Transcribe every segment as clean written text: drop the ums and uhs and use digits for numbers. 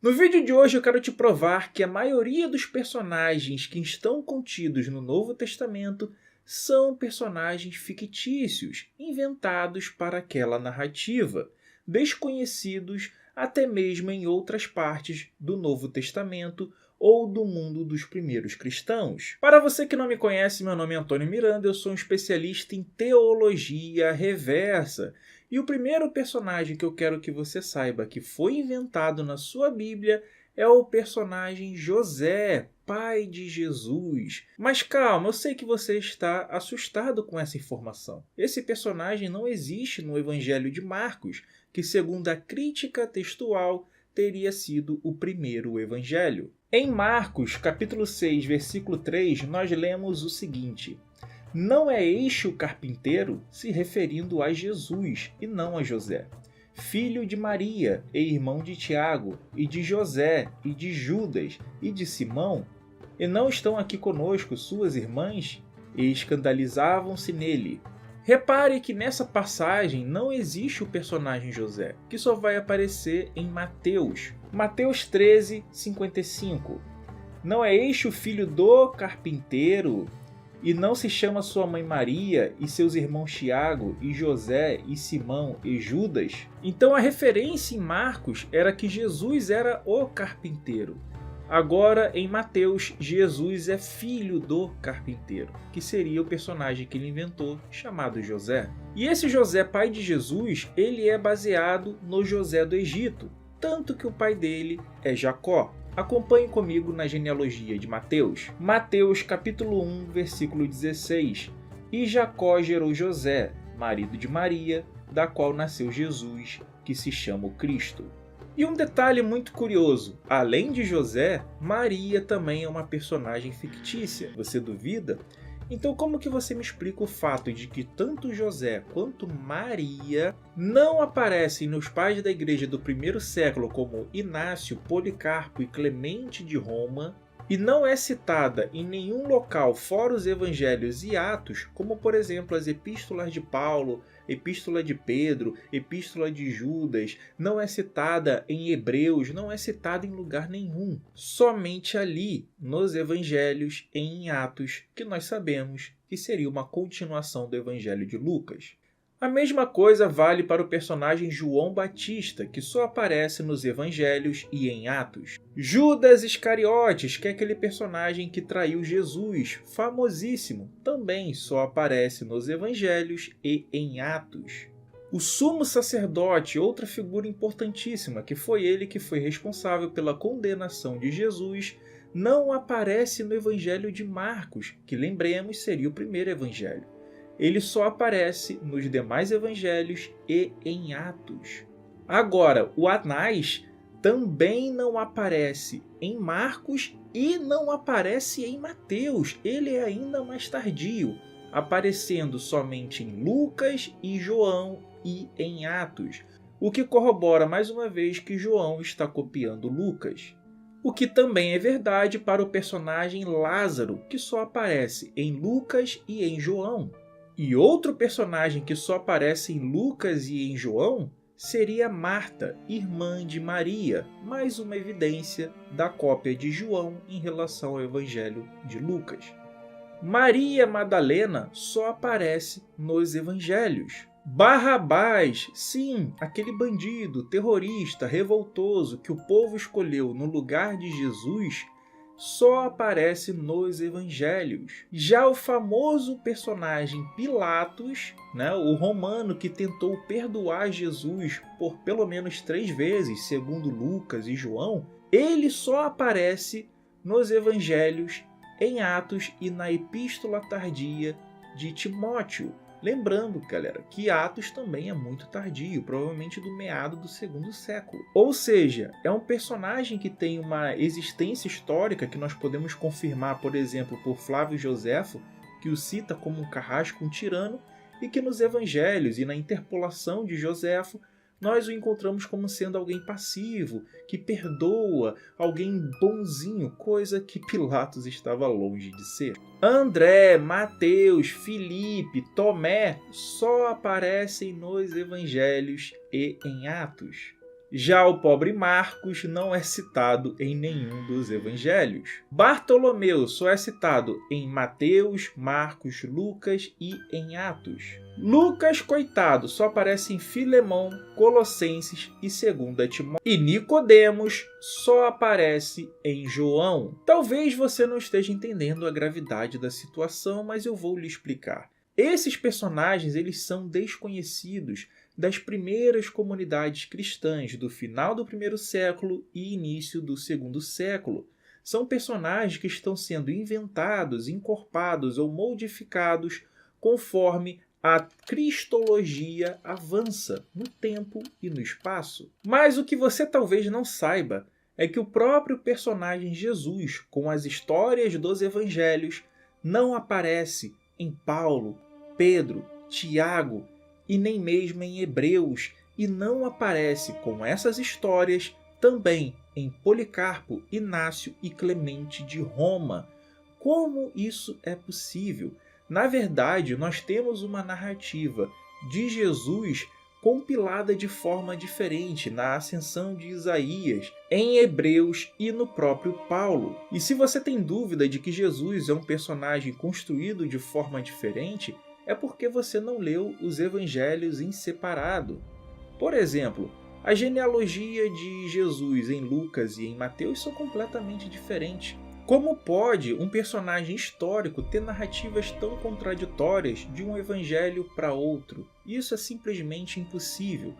No vídeo de hoje eu quero te provar que a maioria dos personagens que estão contidos no Novo Testamento são personagens fictícios, inventados para aquela narrativa, desconhecidos até mesmo em outras partes do Novo Testamento ou do mundo dos primeiros cristãos. Para você que não me conhece, meu nome é Antônio Miranda, eu sou um especialista em teologia reversa. E o primeiro personagem que eu quero que você saiba que foi inventado na sua Bíblia é o personagem José, pai de Jesus. Mas calma, eu sei que você está assustado com essa informação. Esse personagem não existe no Evangelho de Marcos, que segundo a crítica textual teria sido o primeiro evangelho. Em Marcos, capítulo 6, versículo 3, nós lemos o seguinte: não é este o carpinteiro, se referindo a Jesus e não a José, filho de Maria e irmão de Tiago, e de José, e de Judas, e de Simão? E não estão aqui conosco suas irmãs? E escandalizavam-se nele. Repare que nessa passagem não existe o personagem José, que só vai aparecer em Mateus. Mateus 13, 55. Não é este o filho do carpinteiro? E não se chama sua mãe Maria, e seus irmãos Tiago, e José, e Simão, e Judas? Então a referência em Marcos era que Jesus era o carpinteiro. Agora, em Mateus, Jesus é filho do carpinteiro, que seria o personagem que ele inventou, chamado José. E esse José, pai de Jesus, ele é baseado no José do Egito, tanto que o pai dele é Jacó. Acompanhe comigo na genealogia de Mateus. Mateus capítulo 1, versículo 16. E Jacó gerou José, marido de Maria, da qual nasceu Jesus, que se chama o Cristo. E um detalhe muito curioso, além de José, Maria também é uma personagem fictícia. Você duvida? Então como que você me explica o fato de que tanto José quanto Maria não aparecem nos pais da igreja do primeiro século como Inácio, Policarpo e Clemente de Roma, e não é citada em nenhum local fora os evangelhos e Atos, como por exemplo as epístolas de Paulo, epístola de Pedro, epístola de Judas, não é citada em Hebreus, não é citada em lugar nenhum. Somente ali, nos evangelhos e em Atos, que nós sabemos que seria uma continuação do evangelho de Lucas. A mesma coisa vale para o personagem João Batista, que só aparece nos evangelhos e em Atos. Judas Iscariotes, que é aquele personagem que traiu Jesus, famosíssimo, também só aparece nos evangelhos e em Atos. O sumo sacerdote, outra figura importantíssima, que foi ele que foi responsável pela condenação de Jesus, não aparece no evangelho de Marcos, que lembremos seria o primeiro evangelho. Ele só aparece nos demais evangelhos e em Atos. Agora, o Anás também não aparece em Marcos e não aparece em Mateus. Ele é ainda mais tardio, aparecendo somente em Lucas e João e em Atos, o que corrobora mais uma vez que João está copiando Lucas. O que também é verdade para o personagem Lázaro, que só aparece em Lucas e em João. E outro personagem que só aparece em Lucas e em João seria Marta, irmã de Maria, mais uma evidência da cópia de João em relação ao Evangelho de Lucas. Maria Madalena só aparece nos Evangelhos. Barrabás, sim, aquele bandido, terrorista, revoltoso que o povo escolheu no lugar de Jesus, só aparece nos evangelhos. Já o famoso personagem Pilatos, o romano que tentou perdoar Jesus por pelo menos 3 vezes, segundo Lucas e João, ele só aparece nos evangelhos, em Atos e na epístola tardia de Timóteo. Lembrando, galera, que Atos também é muito tardio, provavelmente do meado do 2º século. Ou seja, é um personagem que tem uma existência histórica que nós podemos confirmar, por exemplo, por Flávio Joséfo, que o cita como um carrasco, um tirano, e que nos evangelhos e na interpolação de Joséfo, nós o encontramos como sendo alguém passivo, que perdoa, alguém bonzinho, coisa que Pilatos estava longe de ser. André, Mateus, Filipe, Tomé só aparecem nos evangelhos e em Atos. Já o pobre Marcos não é citado em nenhum dos evangelhos. Bartolomeu só é citado em Mateus, Marcos, Lucas e em Atos. Lucas, coitado, só aparece em Filemão, Colossenses e 2 Timóteo. E Nicodemos só aparece em João. Talvez você não esteja entendendo a gravidade da situação, mas eu vou lhe explicar. Esses personagens eles são desconhecidos das primeiras comunidades cristãs do final do primeiro século e início do segundo século. São personagens que estão sendo inventados, encorpados ou modificados conforme a cristologia avança no tempo e no espaço. Mas o que você talvez não saiba é que o próprio personagem Jesus, com as histórias dos evangelhos, não aparece em Paulo, Pedro, Tiago e nem mesmo em Hebreus, e não aparece com essas histórias também em Policarpo, Inácio e Clemente de Roma. Como isso é possível? Na verdade, nós temos uma narrativa de Jesus compilada de forma diferente na ascensão de Isaías, em Hebreus e no próprio Paulo. E se você tem dúvida de que Jesus é um personagem construído de forma diferente, é porque você não leu os evangelhos em separado. Por exemplo, a genealogia de Jesus em Lucas e em Mateus são completamente diferentes. Como pode um personagem histórico ter narrativas tão contraditórias de um evangelho para outro? Isso é simplesmente impossível.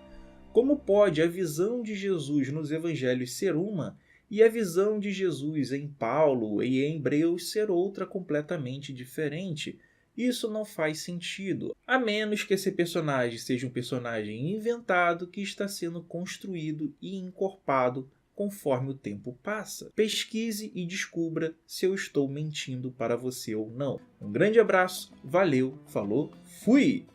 Como pode a visão de Jesus nos evangelhos ser uma e a visão de Jesus em Paulo e em Hebreus ser outra completamente diferente? Isso não faz sentido, a menos que esse personagem seja um personagem inventado que está sendo construído e encorpado conforme o tempo passa. Pesquise e descubra se eu estou mentindo para você ou não. Um grande abraço, valeu, falou, fui!